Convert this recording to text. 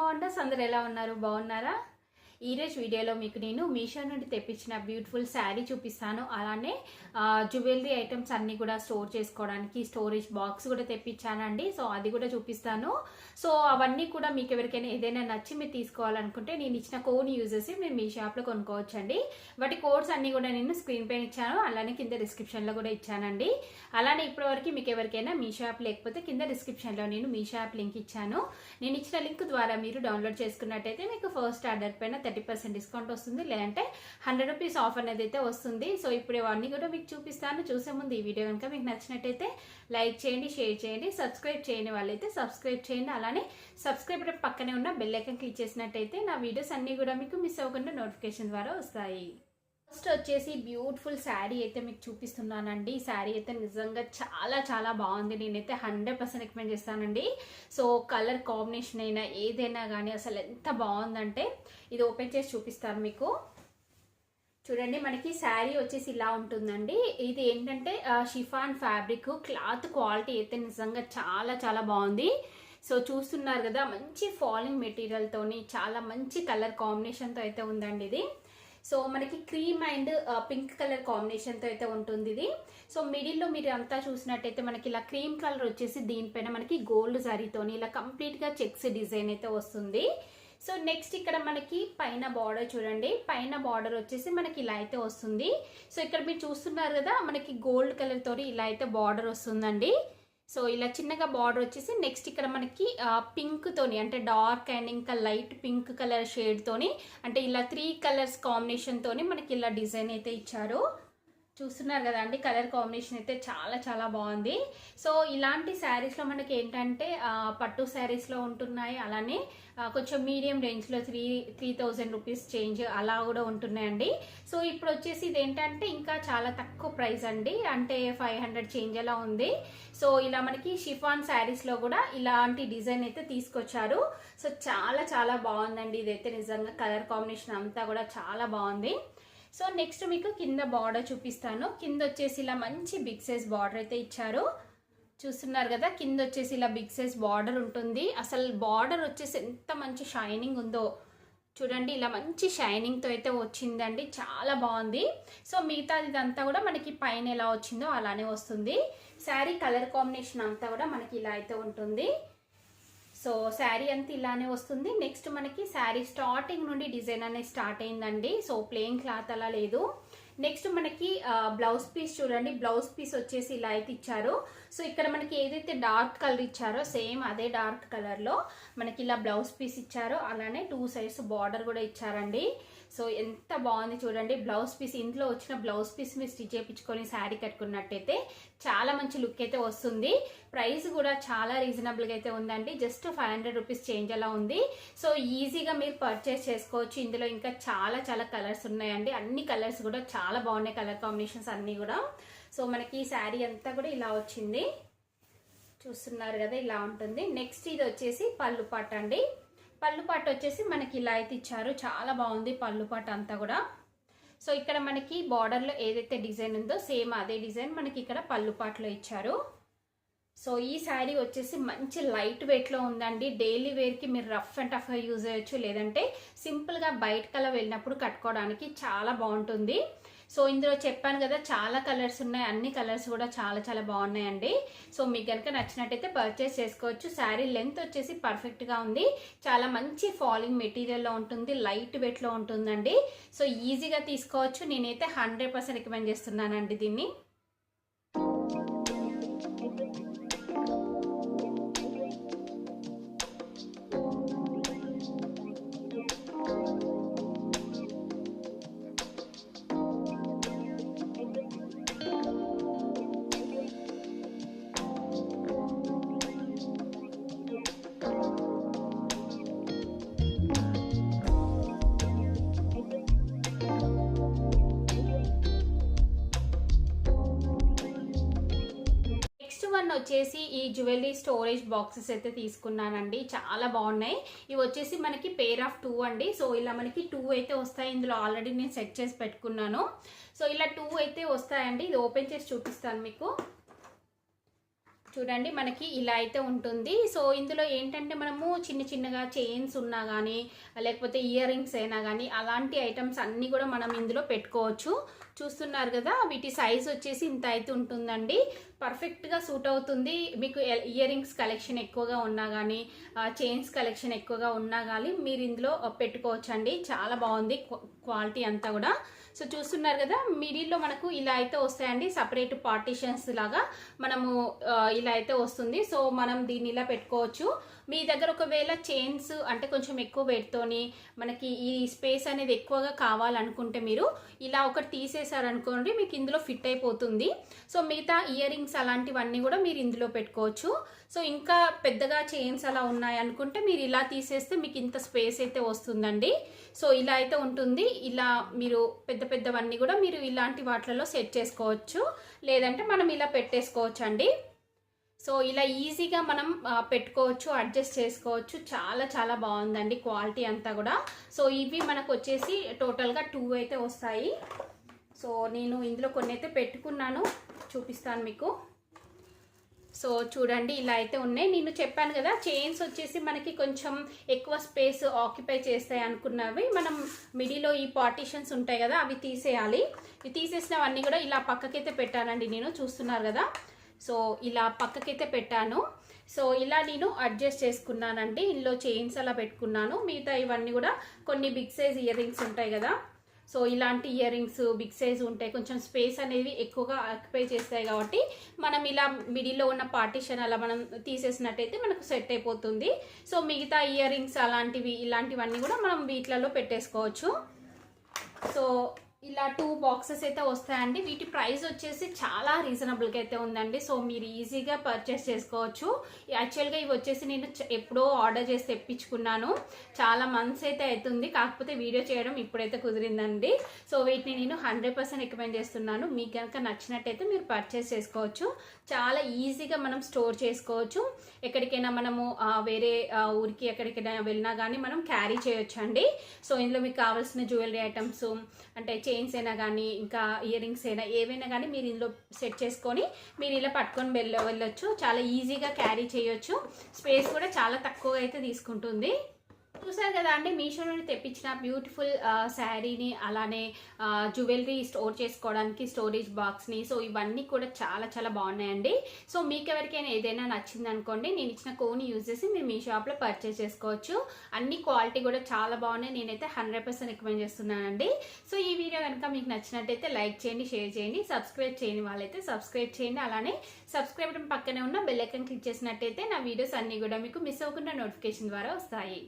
బాగుండస్ అందరు ఎలా ఉన్నారు? బాగున్నారా? ఈరోజు వీడియోలో మీకు నేను మీషో నుండి తెప్పించిన బ్యూటిఫుల్ శారీ చూపిస్తాను. అలానే జ్యువెలరీ ఐటమ్స్ అన్నీ కూడా స్టోర్ చేసుకోవడానికి స్టోరేజ్ బాక్స్ కూడా తెప్పించానండి. సో అది కూడా చూపిస్తాను. సో అవన్నీ కూడా మీకు ఎవరికైనా ఏదైనా నచ్చి మీరు తీసుకోవాలనుకుంటే నేను ఇచ్చిన కోడ్ యూజ్ చేసి మీరు మీ షాప్లో కొనుక్కోవచ్చండి. వాటి కోడ్స్ అన్నీ కూడా నేను స్క్రీన్ పైన ఇచ్చాను, అలానే కింద డిస్క్రిప్షన్లో కూడా ఇచ్చానండి. అలానే ఇప్పటివరకు మీకు ఎవరికైనా మీ షాప్ లేకపోతే కింద డిస్క్రిప్షన్లో నేను మీ షాప్ లింక్ ఇచ్చాను. నేను ఇచ్చిన లింక్ ద్వారా మీరు డౌన్లోడ్ చేసుకున్నట్టయితే మీకు ఫస్ట్ ఆర్డర్ పైన 30% డిస్కౌంట్ వస్తుంది, లేదంటే 100 రూపీస్ ఆఫ్ అనేది అయితే వస్తుంది. సో ఇప్పుడు ఇవన్నీ కూడా మీకు చూపిస్తాను. చూసే ముందు ఈ వీడియో కనుక మీకు నచ్చినట్టయితే లైక్ చేయండి, షేర్ చేయండి, సబ్స్క్రైబ్ చేయని వాళ్ళైతే సబ్స్క్రైబ్ చేయండి. అలానే సబ్స్క్రైబ్ పక్కనే ఉన్న బెల్ ఐకాన్ క్లిక్ చేసినట్టయితే నా వీడియోస్ అన్నీ కూడా మీకు మిస్ అవ్వకుండా నోటిఫికేషన్ ద్వారా వస్తాయి. ఫస్ట్ వచ్చేసి బ్యూటిఫుల్ శారీ అయితే మీకు చూపిస్తున్నానండి. ఈ శారీ అయితే నిజంగా చాలా చాలా బాగుంది. నేనైతే 100% రికమెండ్ చేస్తానండి. సో కలర్ కాంబినేషన్ అయినా ఏదైనా కానీ అసలు ఎంత బాగుందంటే ఇది ఓపెన్ చేసి చూపిస్తాను మీకు. చూడండి, మనకి శారీ వచ్చేసి ఇలా ఉంటుందండి. ఇది ఏంటంటే షిఫాన్ ఫ్యాబ్రిక్, క్లాత్ క్వాలిటీ అయితే నిజంగా చాలా చాలా బాగుంది. సో చూస్తున్నారు కదా, మంచి ఫాలింగ్ మెటీరియల్తోని చాలా మంచి కలర్ కాంబినేషన్తో అయితే ఉందండి ఇది. సో మనకి క్రీమ్ అండ్ పింక్ కలర్ కాంబినేషన్తో అయితే ఉంటుంది ఇది. సో మిడిల్లో మీరు అంతా చూసినట్టయితే మనకి ఇలా క్రీమ్ కలర్ వచ్చేసి దీనిపైన మనకి గోల్డ్ జరీతోని ఇలా కంప్లీట్గా చెక్స్ డిజైన్ అయితే వస్తుంది. సో నెక్స్ట్ ఇక్కడ మనకి పైన బార్డర్ చూడండి, పైన బార్డర్ వచ్చేసి మనకి ఇలా అయితే వస్తుంది. సో ఇక్కడ మీరు చూస్తున్నారు కదా, మనకి గోల్డ్ కలర్ తోటి ఇలా అయితే బార్డర్ వస్తుందండి. సో ఇలా చిన్నగా బార్డర్ వచ్చేసి నెక్స్ట్ ఇక్కడ మనకి పింక్ తోని అంటే డార్క్ అండ్ ఇంకా లైట్ పింక్ కలర్ షేడ్ తోని అంటే ఇలా 3 కలర్స్ కాంబినేషన్ తోని మనకి ఇలా డిజైన్ అయితే ఇచ్చారు. చూస్తున్నారు కదా అండి, కలర్ కాంబినేషన్ అయితే చాలా చాలా బాగుంది. సో ఇలాంటి శారీస్లో మనకి ఏంటంటే పట్టు శారీస్లో ఉంటున్నాయి, అలానే కొంచెం మీడియం రేంజ్లో 3,000 రూపీస్ చేంజ్ అలా కూడా ఉంటున్నాయండి. సో ఇప్పుడు వచ్చేసి ఇది ఏంటంటే ఇంకా చాలా తక్కువ ప్రైస్ అండి, అంటే 500 చేంజ్ అలా ఉంది. సో ఇలా మనకి షిఫాన్ శారీస్లో కూడా ఇలాంటి డిజైన్ అయితే తీసుకొచ్చారు. సో చాలా చాలా బాగుందండి ఇదైతే నిజంగా, కలర్ కాంబినేషన్ అంతా కూడా చాలా బాగుంది. సో నెక్స్ట్ మీకు కింద బార్డర్ చూపిస్తాను. కింద వచ్చేసి ఇలా మంచి బిగ్ సైజ్ బార్డర్ అయితే ఇచ్చారు. చూస్తున్నారు కదా, కింద వచ్చేసి ఇలా బిగ్ సైజ్ బార్డర్ ఉంటుంది. అసలు బార్డర్ వచ్చేసి ఎంత మంచి షైనింగ్ ఉందో చూడండి, ఇలా మంచి షైనింగ్తో అయితే వచ్చిందండి, చాలా బాగుంది. సో మిగతా ఇదంతా కూడా మనకి పైన ఎలా వచ్చిందో అలానే వస్తుంది. శారీ కలర్ కాంబినేషన్ అంతా కూడా మనకి ఇలా అయితే ఉంటుంది. సో శారీ అంతా ఇలానే వస్తుంది. నెక్స్ట్ మనకి శారీ స్టార్టింగ్ నుండి డిజైన్ అనేది స్టార్ట్ అయిందండి. సో ప్లెయిన్ క్లాత్ అలా లేదు. నెక్స్ట్ మనకి బ్లౌజ్ పీస్ చూడండి, బ్లౌజ్ పీస్ వచ్చేసి ఇలా అయితే ఇచ్చారు. సో ఇక్కడ మనకి ఏదైతే డార్క్ కలర్ ఇచ్చారో సేమ్ అదే డార్క్ కలర్లో మనకి ఇలా బ్లౌజ్ పీస్ ఇచ్చారో అలానే 2 సైడ్స్ బార్డర్ కూడా ఇచ్చారండి. సో ఎంత బాగుంది చూడండి బ్లౌజ్ పీస్. ఇంట్లో వచ్చిన బ్లౌజ్ పీస్ మీరు స్టిచ్ చేయించుకొని శారీ కట్టుకున్నట్టయితే చాలా మంచి లుక్ అయితే వస్తుంది. ప్రైస్ కూడా చాలా రీజనబుల్గా అయితే ఉందండి, జస్ట్ 500 రూపీస్ చేంజ్ అలా ఉంది. సో ఈజీగా మీరు పర్చేస్ చేసుకోవచ్చు. ఇందులో ఇంకా చాలా చాలా కలర్స్ ఉన్నాయండి, అన్ని కలర్స్ కూడా చాలా బాగున్నాయి, కలర్ కాంబినేషన్స్ అన్నీ కూడా. సో మనకి ఈ శారీ అంతా కూడా ఇలా వచ్చింది, చూస్తున్నారు కదా, ఇలా ఉంటుంది. నెక్స్ట్ ఇది వచ్చేసి పళ్ళు పాట అండి. పళ్ళు పాట వచ్చేసి మనకి ఇలా అయితే ఇచ్చారు, చాలా బాగుంది పళ్ళు పాట అంతా కూడా. సో ఇక్కడ మనకి బార్డర్లో ఏదైతే డిజైన్ ఉందో సేమ్ అదే డిజైన్ మనకి ఇక్కడ పళ్ళు పాటలో ఇచ్చారు. సో ఈ శారీ వచ్చేసి మంచి లైట్ వెయిట్లో ఉందండి. డైలీ వేర్కి మీరు రఫ్ అండ్ టఫ్గా యూజ్ చేయొచ్చు, లేదంటే సింపుల్గా బయటకలా వెళ్ళినప్పుడు కట్టుకోవడానికి చాలా బాగుంటుంది. సో ఇందులో చెప్పాను కదా చాలా కలర్స్ ఉన్నాయి, అన్ని కలర్స్ కూడా చాలా చాలా బాగున్నాయండి. సో మీకు కనుక నచ్చినట్టయితే పర్చేస్ చేసుకోవచ్చు. శారీ లెంత్ వచ్చేసి పర్ఫెక్ట్గా ఉంది, చాలా మంచి ఫాలింగ్ మెటీరియల్లో ఉంటుంది, లైట్ వెయిట్లో ఉంటుందండి. సో ఈజీగా తీసుకోవచ్చు. నేనైతే 100% రికమెండ్ చేస్తున్నానండి దీన్ని. వచ్చేసి ఈ జ్యువెలరీ స్టోరేజ్ బాక్సెస్ అయితే తీసుకున్నానండి, చాలా బాగున్నాయి. ఇవి వచ్చేసి మనకి పేర్ ఆఫ్ 2 అండి. సో ఇలా మనకి 2 అయితే వస్తాయి. ఇందులో ఆల్రెడీ నేను సెట్ చేసి పెట్టుకున్నాను. సో ఇలా 2 అయితే వస్తాయండి. ఇది ఓపెన్ చేసి చూపిస్తాను మీకు. చూడండి మనకి ఇలా అయితే ఉంటుంది. సో ఇందులో ఏంటంటే మనము చిన్న చిన్నగా చైన్స్ ఉన్నా కానీ లేకపోతే ఇయర్ రింగ్స్ అయినా కానీ అలాంటి ఐటమ్స్ అన్నీ కూడా మనం ఇందులో పెట్టుకోవచ్చు. చూస్తున్నారు కదా, వీటి సైజ్ వచ్చేసి ఇంత అయితే ఉంటుందండి. పర్ఫెక్ట్గా సూట్ అవుతుంది. మీకు ఇయర్ రింగ్స్ కలెక్షన్ ఎక్కువగా ఉన్నా కానీ చైన్స్ కలెక్షన్ ఎక్కువగా ఉన్నా కానీ మీరు ఇందులో పెట్టుకోవచ్చండి. చాలా బాగుంది క్వాలిటీ అంతా కూడా. సో చూస్తున్నారు కదా, మిడిల్లో మనకు ఇలా అయితే వస్తాయండి, సపరేట్ పార్టీషన్స్ లాగా మనము ఇలా అయితే వస్తుంది. సో మనం దీన్ని ఇలా పెట్టుకోవచ్చు. మీ దగ్గర ఒకవేళ చైన్స్ అంటే కొంచెం ఎక్కువ వెయిట్తోని మనకి ఈ స్పేస్ అనేది ఎక్కువగా కావాలనుకుంటే మీరు ఇలా ఒకటి తీసేసారనుకోండి, మీకు ఇందులో ఫిట్ అయిపోతుంది. సో మిగతా ఇయర్ రింగ్స్ అలాంటివన్నీ కూడా మీరు ఇందులో పెట్టుకోవచ్చు. సో ఇంకా పెద్దగా చైన్స్ అలా ఉన్నాయి అనుకుంటే మీరు ఇలా తీసేస్తే మీకు ఇంత స్పేస్ అయితే వస్తుందండి. సో ఇలా అయితే ఉంటుంది. ఇలా మీరు పెద్ద పెద్దవన్నీ కూడా మీరు ఇలాంటి వాటిలలో సెట్ చేసుకోవచ్చు, లేదంటే మనం ఇలా పెట్టేసుకోవచ్చు అండి. సో ఇలా ఈజీగా మనం పెట్టుకోవచ్చు, అడ్జస్ట్ చేసుకోవచ్చు. చాలా చాలా బాగుందండి క్వాలిటీ అంతా కూడా. సో ఇవి మనకు వచ్చేసి టోటల్గా 2 అయితే వస్తాయి. సో నేను ఇందులో కొన్ని అయితే పెట్టుకున్నాను, చూపిస్తాను మీకు. సో చూడండి ఇలా అయితే ఉన్నాయి. నేను చెప్పాను కదా, చైన్స్ వచ్చేసి మనకి కొంచెం ఎక్కువ స్పేస్ ఆక్యుపై చేస్తాయి అనుకున్నవి మనం మిడిలో ఈ పార్టీషన్స్ ఉంటాయి కదా అవి తీసేయాలి. ఇవి తీసేసినవన్నీ కూడా ఇలా పక్కకైతే పెట్టానండి నేను, చూస్తున్నారు కదా. సో ఇలా పక్కకైతే పెట్టాను. సో ఇలా నేను అడ్జస్ట్ చేసుకున్నానండి. ఇందులో చైన్స్ అలా పెట్టుకున్నాను. మిగతా ఇవన్నీ కూడా కొన్ని బిగ్ సైజ్ ఇయర్ రింగ్స్ ఉంటాయి కదా, సో ఇలాంటి ఇయర్ రింగ్స్ బిగ్ సైజ్ ఉంటాయి, కొంచెం స్పేస్ అనేది ఎక్కువగా ఆక్యుపై చేస్తాయి కాబట్టి మనం ఇలా మిడిల్లో ఉన్న పార్టీషన్ అలా మనం తీసేసినట్టయితే మనకు సెట్ అయిపోతుంది. సో మిగతా ఇయర్ రింగ్స్ అలాంటివి ఇలాంటివన్నీ కూడా మనం వీటిలలో పెట్టేసుకోవచ్చు. సో ఇలా 2 బాక్సెస్ అయితే వస్తాయండి. వీటి ప్రైస్ వచ్చేసి చాలా రీజనబుల్గా అయితే ఉందండి. సో మీరు ఈజీగా పర్చేస్ చేసుకోవచ్చు. యాక్చువల్గా ఇవి వచ్చేసి నేను ఎప్పుడో ఆర్డర్ చేసి తెప్పించుకున్నాను, చాలా మంత్స్ అయితే అవుతుంది, కాకపోతే వీడియో చేయడం ఇప్పుడైతే కుదిరిందండి. సో వీటిని నేను 100% రికమెండ్ చేస్తున్నాను. మీకు కనుక నచ్చినట్టయితే మీరు పర్చేస్ చేసుకోవచ్చు. చాలా ఈజీగా మనం స్టోర్ చేసుకోవచ్చు. ఎక్కడికైనా మనము వేరే ఊరికి ఎక్కడికైనా వెళ్ళినా కానీ మనం క్యారీ చేయొచ్చు అండి. సో ఇందులో మీకు కావాల్సిన జ్యువెలరీ ఐటమ్స్ అంటే చైన్స్ అయినా కానీ ఇంకా ఇయర్ రింగ్స్ అయినా ఏవైనా కానీ మీరు ఇందులో సెట్ చేసుకొని మీరు ఇలా పట్టుకొని వెళ్ళొచ్చు. చాలా ఈజీగా క్యారీ చేయొచ్చు. స్పేస్ కూడా చాలా తక్కువ అయితే తీసుకుంటుంది. చూసారు కదా అండి, మీషో నుండి తెప్పించిన బ్యూటిఫుల్ శారీని, అలానే జ్యువెలరీ స్టోర్ చేసుకోవడానికి స్టోరేజ్ బాక్స్ని. సో ఇవన్నీ కూడా చాలా చాలా బాగున్నాయండి. సో మీకు ఎవరికైనా ఏదైనా నచ్చింది అనుకోండి, నేను ఇచ్చిన కోడ్ని యూజ్ చేసి మీరు మీ షాప్లో పర్చేస్ చేసుకోవచ్చు. అన్ని క్వాలిటీ కూడా చాలా బాగున్నాయి. నేనైతే 100% రికమెండ్ చేస్తున్నానండి. సో ఈ వీడియో కనుక మీకు నచ్చినట్టయితే లైక్ చేయండి, షేర్ చేయండి, సబ్స్క్రైబ్ చేయని వాళ్ళైతే సబ్స్క్రైబ్ చేయండి. అలానే సబ్స్క్రైబ్ పక్కనే ఉన్న బెల్ ఐకాన్ క్లిక్ చేసినట్టయితే నా వీడియోస్ అన్నీ కూడా మీకు మిస్ అవ్వకుండా నోటిఫికేషన్ ద్వారా వస్తాయి.